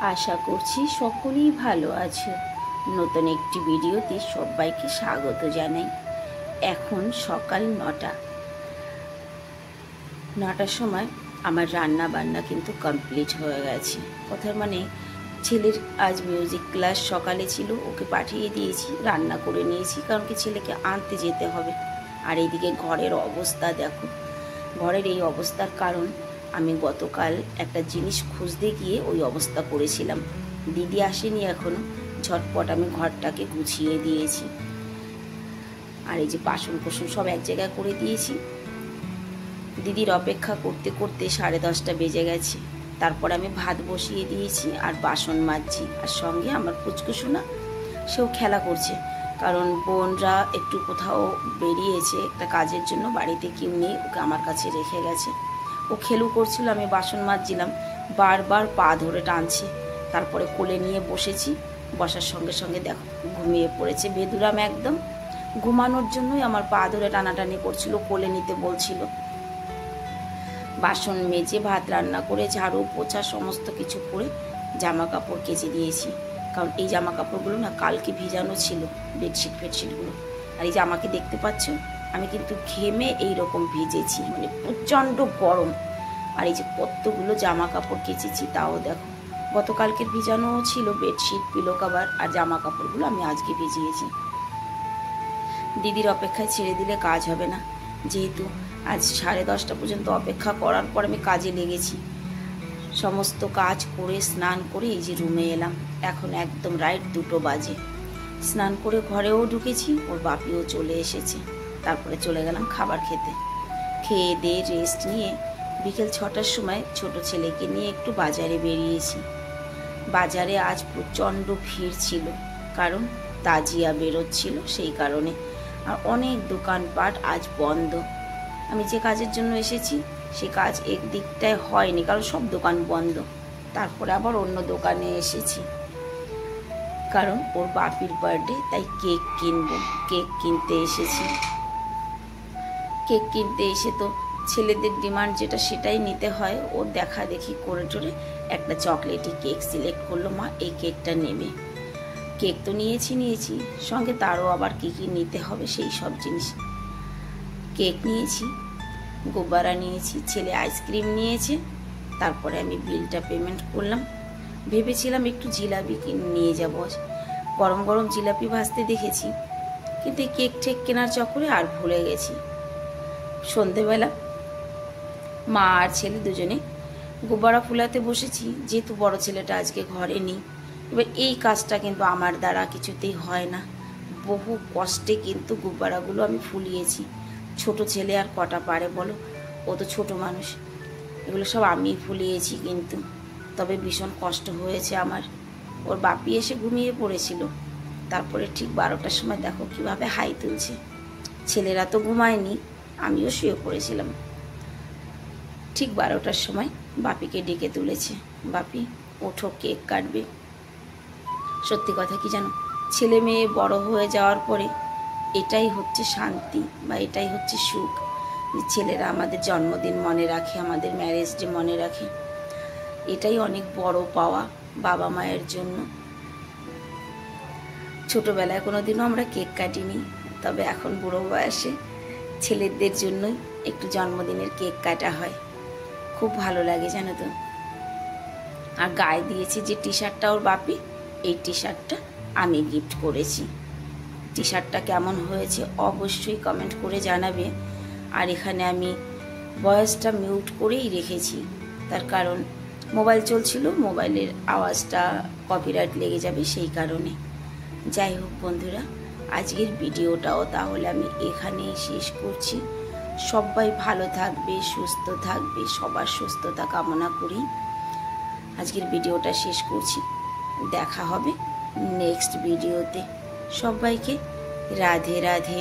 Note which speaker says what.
Speaker 1: আশা করছি সকলেই ভালো আছো। নতুন একটি ভিডিওতে সবাইকে স্বাগত জানাই। এখন সকাল 9টার সময় আমার রান্না বান্না কিন্তু কমপ্লিট হয়ে গেছে। কথার মানে ছেলের আজ মিউজিক ক্লাস সকালে ছিল, ওকে পাঠিয়ে দিয়েছি, রান্না করে নিয়েছি, কারণ কি ছেলেকে আনতে যেতে হবে। আর এইদিকে ঘরের অবস্থা দেখো। ঘরের এই অবস্থার কারণ আমি গতকাল একটা জিনিস খুঁজতে গিয়ে ওই অবস্থা করেছিলাম। দিদি আসেনি এখনো, ঝটপট আমি ঘরটাকে গুছিয়ে দিয়েছি। আর এই যে বাসন কোসন সব এক জায়গায় করে দিয়েছি। দিদির অপেক্ষা করতে করতে 10:30 বেজে গেছে। তারপর আমি ভাত বসিয়ে দিয়েছি আর বাসন মাজছি। আর সঙ্গে আমার পুচকুসোনা, সেও খেলা করছে, কারণ বোনরা একটু কোথাও বেরিয়েছে একটা কাজের জন্য, বাড়িতে কেউ নেই, ওকে আমার কাছে রেখে গেছে। ও খেলু করছিল, আমি বাসন মাজছিলাম, বারবার পা ধরে টানছে। তারপরে কোলে নিয়ে বসেছি, বসার সঙ্গে সঙ্গে দেখো ঘুমিয়ে পড়েছে বেদুরাম। একদম ঘুমানোর জন্যই আমার পা ধরে টানাটানি করছিল, কোলে নিতে বলছিল। বাসন মেজে ভাত রান্না করে ঝাড়ু পোছা সমস্ত কিছু করে জামা কাপড় কেচে দিয়েছি, কারণ এই জামা কাপড়গুলো না কালকে ভিজানো ছিল, বেডশিট ফেডশিটগুলো। আর এই যে আমাকে দেখতে পাচ্ছ, আমি কিন্তু ঘেমে এইরকম ভিজেছি, মানে প্রচণ্ড গরম। আর এই যে কতগুলো জামা কাপড় কেচেছি তাও দেখো, গতকালকের ভিজানোও ছিল বেডশিট, পিলো কভার, আর জামা কাপড়গুলো আমি আজকে ভিজিয়েছি। দিদির অপেক্ষায় ছেড়ে দিলে কাজ হবে না, যেহেতু আজ 10:30 পর্যন্ত অপেক্ষা করার পর আমি কাজে লেগেছি। সমস্ত কাজ করে স্নান করে এই যে রুমে এলাম। এখন একদম রাইট 2টো বাজে। স্নান করে ঘরেও ঢুকেছি, ওর বাপিও চলে এসেছে। তারপরে চলে গেলাম খাবার খেতে। খেয়ে দিয়ে রেস্ট নিয়ে বিকেল 6টার সময় ছোট ছেলেকে নিয়ে একটু বাজারে বেরিয়েছি। বাজারে আজ প্রচণ্ড ভিড় ছিল, কারণ তাজিয়া বেরোচ্ছিল সেই কারণে। আর অনেক দোকানপাট আজ বন্ধ। আমি যে কাজের জন্য এসেছি সে কাজ একদিকটায় হয়নি, কারণ সব দোকান বন্ধ। তারপরে আবার অন্য দোকানে এসেছি, কারণ ওর বাপির বার্থডে, তাই কেক কিনবো। কেক কিনতে এসেছি। কেক কিনতে এসে তো ছেলেদের ডিমান্ড যেটা সেটাই নিতে হয়। ও দেখা দেখি করে টোরে একটা চকলেটি কেক সিলেক্ট করলো, মা এই কেকটা নেবে। কেক তো নিয়েছি, সঙ্গে তারও আবার কী কী নিতে হবে সেই সব জিনিস। কেক নিয়েছি, গোব্বারা নিয়েছি, ছেলে আইসক্রিম নিয়েছে। তারপরে আমি বিলটা পেমেন্ট করলাম। ভেবেছিলাম একটু জিলাপি নিয়ে যাবো, গরম গরম জিলাপি ভাজতে দেখেছি, কিন্তু এই কেক ঠেক কেনার চক্করে আর ভুলে গেছি। সন্ধেবেলা মা আর ছেলে দুজনে গোব্বারা ফুলাতে বসেছি, যেহেতু বড় ছেলেটা আজকে ঘরে নেই। এবার এই কাজটা কিন্তু আমার দ্বারা কিছুতেই হয় না, বহু কষ্টে কিন্তু গোব্বারাগুলো আমি ফুলিয়েছি। ছোট ছেলে আর কটা পারে বলো, ও তো ছোট মানুষ। এগুলো সব আমি ফুলিয়েছি, কিন্তু তবে ভীষণ কষ্ট হয়েছে আমার। ওর বাপি এসে ঘুমিয়ে পড়েছিল, তারপরে ঠিক 12টার সময় দেখো কিভাবে হাই তুলছে। ছেলেরা তো ঘুমায়নি, আমিও শুয়ে পড়েছিলাম। ঠিক 12টার সময় বাপিকে ডেকে তুলেছে, বাপি ওঠো, কেক কাটবে। সত্যি কথা কি জানো, ছেলে মেয়ে বড় হয়ে যাওয়ার পরে এটাই হচ্ছে শান্তি, বা এটাই হচ্ছে সুখ, যে ছেলেরা আমাদের জন্মদিন মনে রাখে, আমাদের ম্যারেজ ডে মনে রাখে। এটাই অনেক বড় পাওয়া বাবা মায়ের জন্য। ছোটোবেলায় কোনোদিনও আমরা কেক কাটিনি, তবে এখন বুড়ো বয়সে ছেলেদের জন্যই একটু জন্মদিনের কেক কাটা হয়, খুব ভালো লাগে জানো তো। আর গায়ে দিয়েছি যে টি শার্টটা ওর বাপি, এই টি শার্টটা আমি গিফট করেছি। টি শার্টটা কেমন হয়েছে অবশ্যই কমেন্ট করে জানাবে। আর এখানে আমি ভয়েসটা মিউট করেই রেখেছি, তার কারণ মোবাইল চলছিল, মোবাইলের আওয়াজটা কপিরাইট লেগে যাবে সেই কারণে। যাই হোক বন্ধুরা, আজকের ভিডিওটাও তাহলে আমি এখানেই শেষ করছি। সবাই ভালো থাকবে, সুস্থ থাকবে, সবার সুস্থতা কামনা করি। আজকের ভিডিওটা শেষ করছি, দেখা হবে নেক্সট ভিডিওতে। সবাইকে রাধে রাধে।